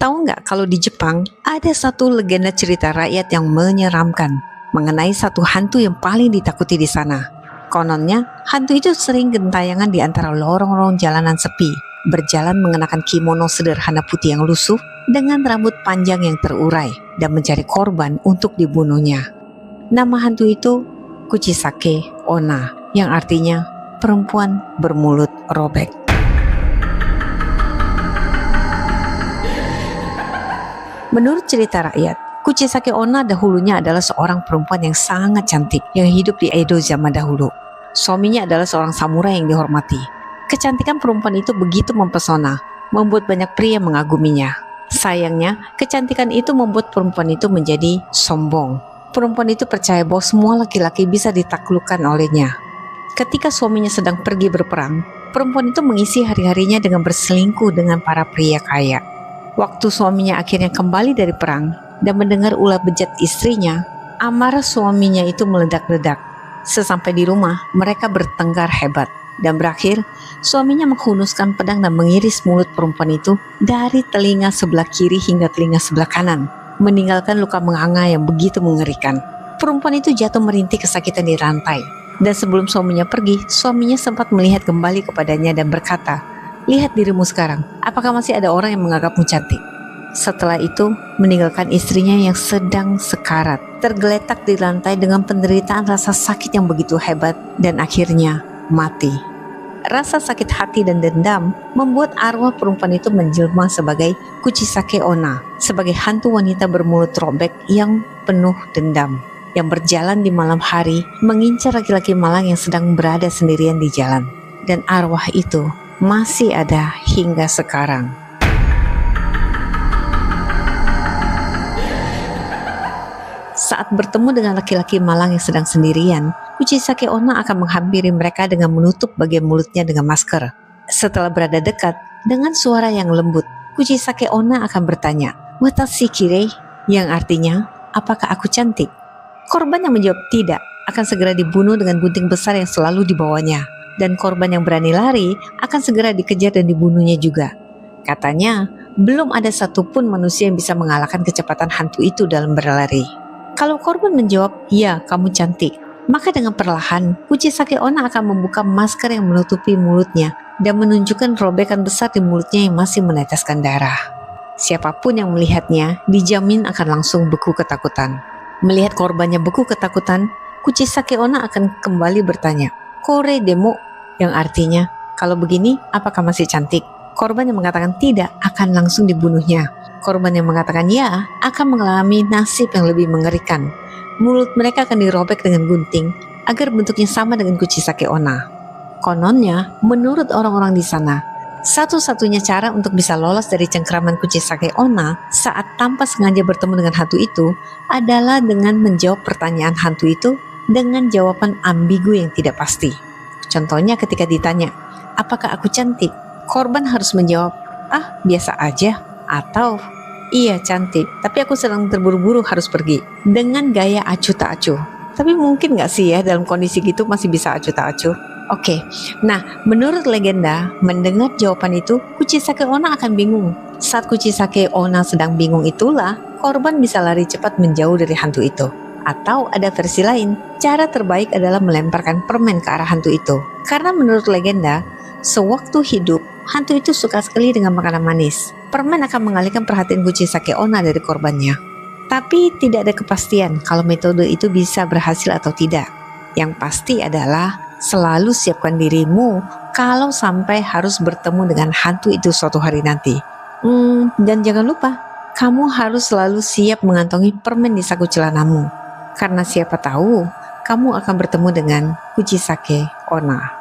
Tahu nggak kalau di Jepang ada satu legenda cerita rakyat yang menyeramkan mengenai satu hantu yang paling ditakuti di sana. Kononnya, hantu itu sering gentayangan di antara lorong-lorong jalanan sepi, berjalan mengenakan kimono sederhana putih yang lusuh dengan rambut panjang yang terurai dan mencari korban untuk dibunuhnya. Nama hantu itu Kuchisake Onna, yang artinya perempuan bermulut robek. Menurut cerita rakyat, Kuchisake Onna dahulunya adalah seorang perempuan yang sangat cantik yang hidup di Edo zaman dahulu. Suaminya adalah seorang samurai yang dihormati. Kecantikan perempuan itu begitu mempesona, membuat banyak pria mengaguminya. Sayangnya, kecantikan itu membuat perempuan itu menjadi sombong. Perempuan itu percaya bahwa semua laki-laki bisa ditaklukkan olehnya. Ketika suaminya sedang pergi berperang, perempuan itu mengisi hari-harinya dengan berselingkuh dengan para pria kaya. Waktu suaminya akhirnya kembali dari perang dan mendengar ulah bejat istrinya, amarah suaminya itu meledak-ledak. Sesampai di rumah, mereka bertengkar hebat dan berakhir suaminya menghunuskan pedang dan mengiris mulut perempuan itu dari telinga sebelah kiri hingga telinga sebelah kanan, meninggalkan luka menganga yang begitu mengerikan. Perempuan itu jatuh merintih kesakitan di lantai, dan sebelum suaminya pergi, suaminya sempat melihat kembali kepadanya dan berkata, "Lihat dirimu sekarang, apakah masih ada orang yang menganggapmu cantik?" Setelah itu, meninggalkan istrinya yang sedang sekarat, tergeletak di lantai dengan penderitaan rasa sakit yang begitu hebat, dan akhirnya mati. Rasa sakit hati dan dendam membuat arwah perempuan itu menjelma sebagai Kuchisake Onna, sebagai hantu wanita bermulut robek yang penuh dendam, yang berjalan di malam hari mengincar laki-laki malang yang sedang berada sendirian di jalan. Dan arwah itu masih ada hingga sekarang. Saat bertemu dengan laki-laki malang yang sedang sendirian, Kuchisake Onna akan menghampiri mereka dengan menutup bagian mulutnya dengan masker. Setelah berada dekat, dengan suara yang lembut, Kuchisake Onna akan bertanya, "Watashi kirei?" yang artinya, "Apakah aku cantik?" Korban yang menjawab tidak akan segera dibunuh dengan gunting besar yang selalu dibawanya. Dan korban yang berani lari akan segera dikejar dan dibunuhnya juga. Katanya, belum ada satupun manusia yang bisa mengalahkan kecepatan hantu itu dalam berlari. Kalau korban menjawab, "Ya, kamu cantik," maka dengan perlahan, Kuchisake Onna akan membuka masker yang menutupi mulutnya dan menunjukkan robekan besar di mulutnya yang masih meneteskan darah. Siapapun yang melihatnya dijamin akan langsung beku ketakutan. Melihat korbannya beku ketakutan, Kuchisake Onna akan kembali bertanya, "Kore demo?" yang artinya, "Kalau begini, apakah masih cantik?" Korban yang mengatakan tidak akan langsung dibunuhnya. Korban yang mengatakan ya akan mengalami nasib yang lebih mengerikan. Mulut mereka akan dirobek dengan gunting agar bentuknya sama dengan Kuchisake Onna. Kononnya, menurut orang-orang di sana, satu-satunya cara untuk bisa lolos dari cengkraman Kuchisake Onna saat tanpa sengaja bertemu dengan hantu itu adalah dengan menjawab pertanyaan hantu itu dengan jawaban ambigu yang tidak pasti. Contohnya ketika ditanya, "Apakah aku cantik?" Korban harus menjawab, "Ah, biasa aja," atau "Iya cantik, tapi aku sedang terburu-buru harus pergi," dengan gaya acuh tak acuh. Tapi mungkin gak sih ya dalam kondisi gitu masih bisa acuh tak acuh? Oke, nah menurut legenda, mendengar jawaban itu, Kuchisake Onna akan bingung. Saat Kuchisake Onna sedang bingung itulah, korban bisa lari cepat menjauh dari hantu itu. Atau ada versi lain, cara terbaik adalah melemparkan permen ke arah hantu itu. Karena menurut legenda, sewaktu hidup, hantu itu suka sekali dengan makanan manis. Permen akan mengalihkan perhatian Kuchisake Onna dari korbannya. Tapi tidak ada kepastian kalau metode itu bisa berhasil atau tidak. Yang pasti adalah selalu siapkan dirimu kalau sampai harus bertemu dengan hantu itu suatu hari nanti. Dan jangan lupa, kamu harus selalu siap mengantongi permen di saku celanamu. Karena siapa tahu kamu akan bertemu dengan Kuchisake Onna.